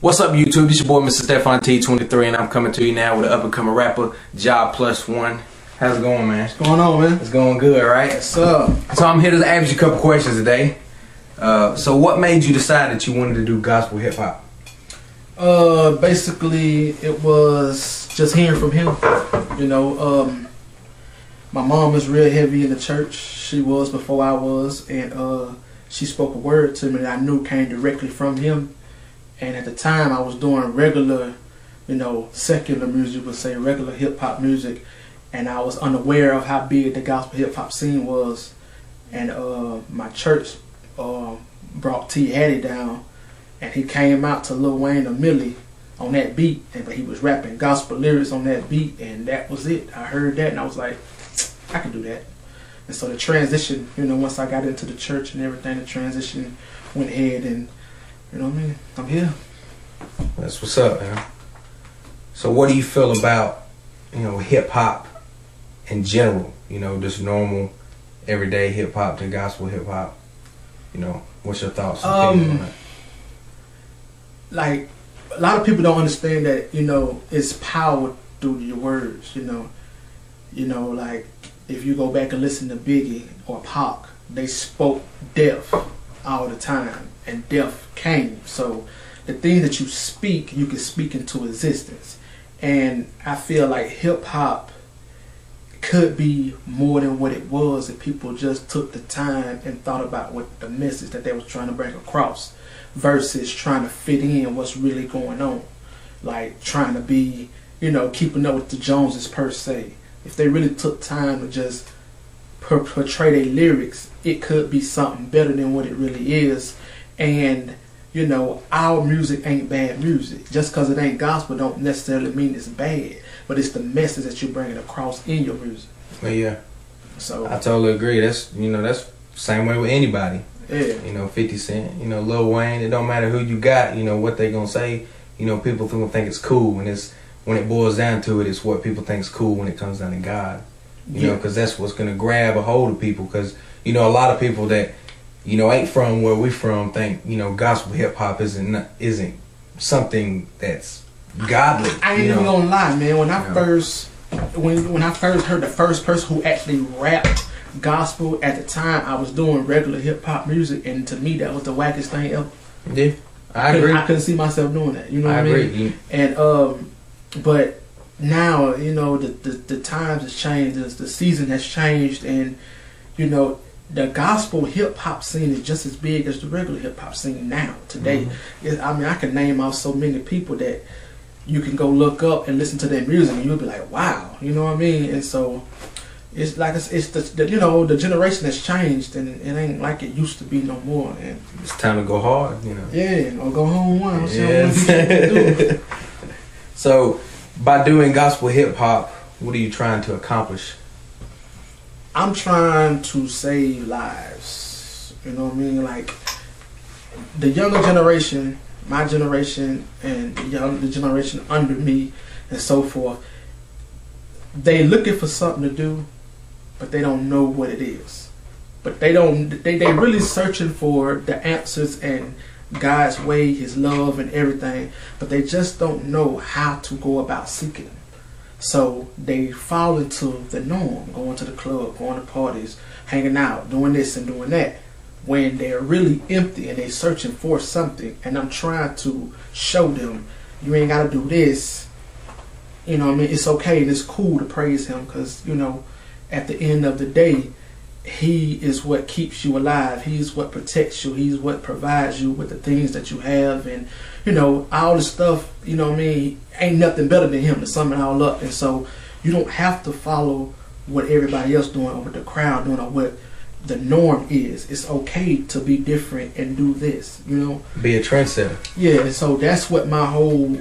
What's up, YouTube? This your boy, MrStefantProductions, and I'm coming to you now with an up-and-coming rapper, Job Plus One. How's it going, man? What's going on, man? It's going good, right? What's up? So I'm here to ask you a couple questions today. So what made you decide that you wanted to do gospel hip-hop? Basically, it was just hearing from him. You know, my mom is real heavy in the church. She was before I was, and she spoke a word to me that I knew came directly from him. And at the time, I was doing regular, you know, secular music, would say regular hip-hop music, and I was unaware of how big the gospel hip-hop scene was. And my church brought T. Hattie down, and he came out to Lil Wayne or Millie on that beat, but he was rapping gospel lyrics on that beat, and that was it. I heard that, and I was like, I can do that. And so the transition, you know, once I got into the church and everything, the transition went ahead, and you know what I mean? I'm here. That's what's up, man. So what do you feel about, you know, hip-hop in general? You know, just normal, everyday hip-hop to gospel hip-hop. You know, what's your thoughts and opinions on that? Like, a lot of people don't understand that, you know, it's power through your words, you know. You know, like, if you go back and listen to Biggie or Pac, they spoke death all the time, and death came. So the things that you speak, you can speak into existence. And I feel like hip-hop could be more than what it was if people just took the time and thought about what the message that they was trying to bring across versus trying to fit in what's really going on. Like trying to be, you know, keeping up with the Joneses per se. If they really took time to just portray their lyrics, it could be something better than what it really is. And you know, our music ain't bad music. Just because it ain't gospel don't necessarily mean it's bad, but it's the message that you're bringing across in your music. Well, yeah. So I totally agree. That's, you know, that's the same way with anybody. Yeah. You know, 50 Cent, you know, Lil Wayne. It don't matter who you got. You know what they gonna say. You know, people gonna think it's cool, and it's when it boils down to it, it's what people think is cool when it comes down to God. You know, because that's what's gonna grab a hold of people. Because you know, a lot of people that, you know, ain't from where we from think, you know, gospel hip hop isn't something that's godly. I ain't even gonna lie, man. When I first when I first heard the first person who actually rapped gospel, at the time I was doing regular hip hop music, and to me that was the wackest thing ever. Yeah, I agree. I couldn't see myself doing that. You know what I mean? Agree. And but now, you know, the times has changed, the season has changed, and you know, the gospel hip hop scene is just as big as the regular hip hop scene now today. I mean, I can name out so many people that you can go look up and listen to their music, and you'll be like, wow, you know what I mean? And so it's like it's the you know, the generation has changed, and it ain't like it used to be no more. And it's time to go hard, you know. Yeah, or go home one. Yeah. So, by doing gospel hip hop, what are you trying to accomplish? I'm trying to save lives. You know what I mean? Like the younger generation, my generation, and the generation under me, and so forth. They looking for something to do, but they don't know what it is. But they really searching for the answers and God's way, His love, and everything. But they just don't know how to go about seeking them. So they fall into the norm, going to the club, going to parties, hanging out, doing this and doing that, when they're really empty and they're searching for something. And I'm trying to show them, you ain't got to do this. You know what I mean? It's okay and it's cool to praise Him, because, you know, at the end of the day, He is what keeps you alive. He's what protects you. He's what provides you with the things that you have. And, you know, all the stuff, you know what I mean, ain't nothing better than Him to sum it all up. And so you don't have to follow what everybody else doing, or what the crowd doing, or what the norm is. It's okay to be different and do this, you know. Be a trendsetter. Yeah, so that's what my whole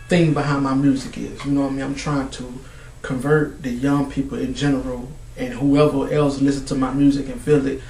thing behind my music is. You know what I mean? I'm trying to convert the young people in general, and whoever else listen to my music and feel it,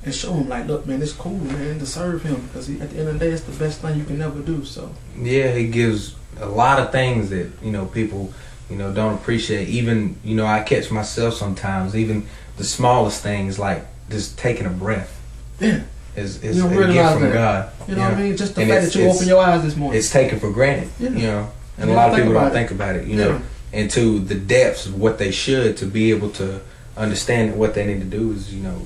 and show them like, look, man, it's cool, man, to serve Him, because at the end of the day, it's the best thing you can ever do. So yeah, He gives a lot of things that, you know, people, you know, don't appreciate. Even, you know, I catch myself sometimes, even the smallest things, like just taking a breath. Yeah. is You don't a gift realize from that. God. You know what I mean? Just the And fact that you open your eyes this morning. It's taken for granted, Yeah. you know. And You a lot don't of people think don't about it. think about it, you know. And to the depths of what they should, to be able to understand that what they need to do is, you know,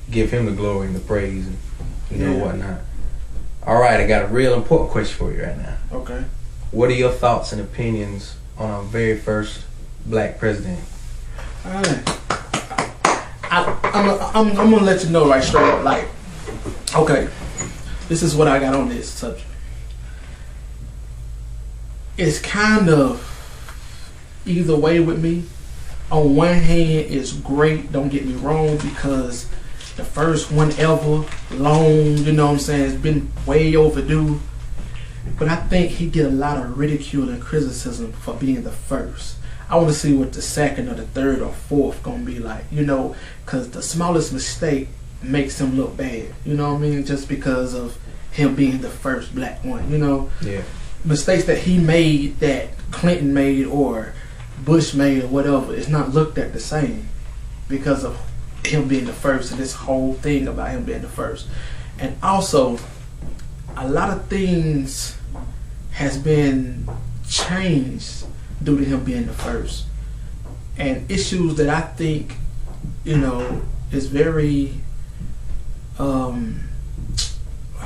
give him the glory and the praise and you know whatnot. All right, I got a real important question for you right now. Okay. What are your thoughts and opinions on our very first black president? All right. I'm gonna let you know right straight up. Like, okay, this is what I got on this subject. It's kind of either way with me. On one hand, it's great. Don't get me wrong, because the first one ever, long, you know what I'm saying, it's been way overdue. But I think he get a lot of ridicule and criticism for being the first. I want to see what the second or the third or fourth gonna be like, you know, because the smallest mistake makes him look bad, you know what I mean, just because of him being the first black one, you know. Yeah. Mistakes that he made, that Clinton made or Bush made or whatever, it's not looked at the same because of him being the first and this whole thing about him being the first. And also, a lot of things has been changed due to him being the first, and issues that I think, you know, is very how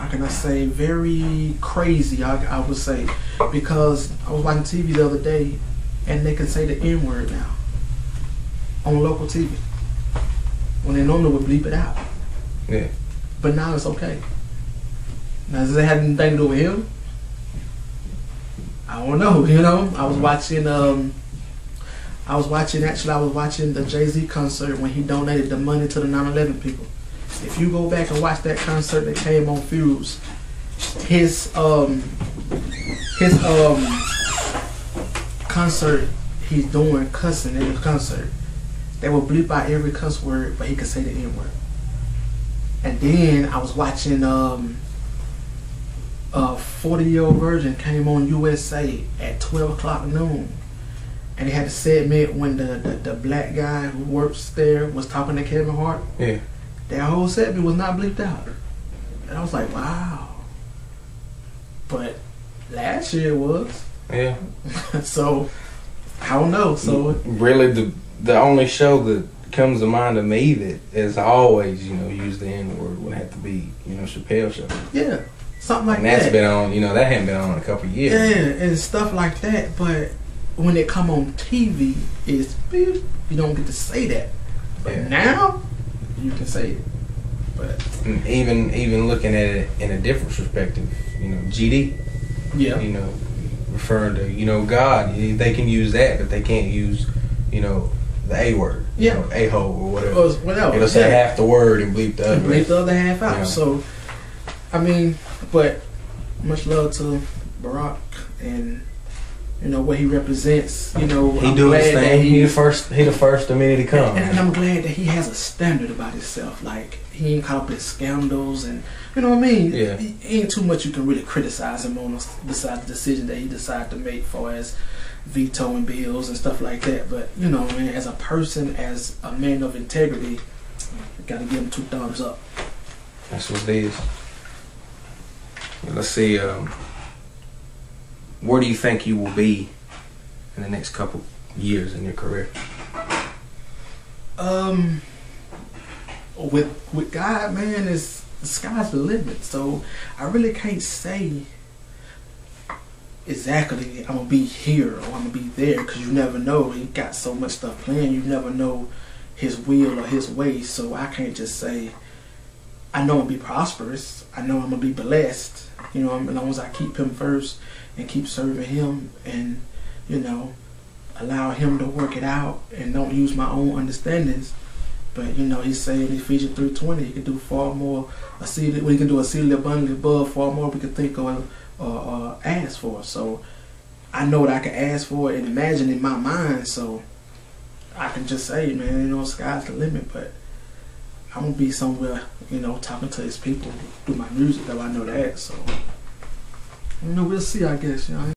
can I say, very crazy, I would say, because I was watching TV the other day and they can say the N-word now on local TV when they normally would bleep it out. Yeah. But now it's okay. Now, does it have anything to do with him? I don't know, you know. I was watching the Jay-Z concert when he donated the money to the 9/11 people. If you go back and watch that concert that came on Fuse, his concert he's doing cussing in the concert. They will bleep out every cuss word, but he could say the N-word. And then I was watching a 40-Year-Old Virgin came on USA at 12 o'clock noon. And they had a segment when the black guy who works there was talking to Kevin Hart. Yeah. That whole segment was not bleeped out. And I was like, wow. But last year it was. Yeah. So, I don't know. So really, the only show that comes to mind to me that has always, you know, used the N-word would have to be, you know, Chappelle Show. yeah, something like And that. that's been on, you know, that hadn't been on in a couple of years. Yeah, and stuff like that. But when it come on TV, it's beep, you don't get to say that. But now you can say it. But And even looking at it in a different perspective, you know, GD. yeah, You know, referring to, you know, God, they can use that, but they can't use, you know, the A word. Yeah. You know, a-hole or whatever. or whatever. It'll say half the word and bleep the other. And bleep the other half out. Yeah. So, I mean, but much love to Barack and, you know, what he represents. You know, He I'm do his glad that thing. He the first the minute he come. and I'm glad that he has a standard about himself. Like, he ain't caught up in scandals and, you know what I mean? Yeah. Ain't too much you can really criticize him on besides the decision that he decided to make for as vetoing bills and stuff like that. But, you know, man, as a person, as a man of integrity, you gotta give him 2 thumbs up. That's what it is. Let's see. Where do you think you will be in the next couple years in your career? With God, man, the sky's the limit. So I really can't say exactly I'm gonna be here or I'm gonna be there, because you never know. He got so much stuff planned. You never know his will or his way. So I can't just say I know I'm gonna be prosperous. I know I'm gonna be blessed. You know, as long as I keep him first and keep serving him, and, you know, allow him to work it out and don't use my own understandings. But, you know, he's saying in Ephesians 3:20, he can do far more. We can do exceedingly abundantly above far more we can think or ask for. So I know what I can ask for and imagine in my mind. So I can just say, man, you know, sky's the limit. But I'm gonna be somewhere, you know, talking to his people through my music, though I know that. So, you know, we'll see, I guess, you know.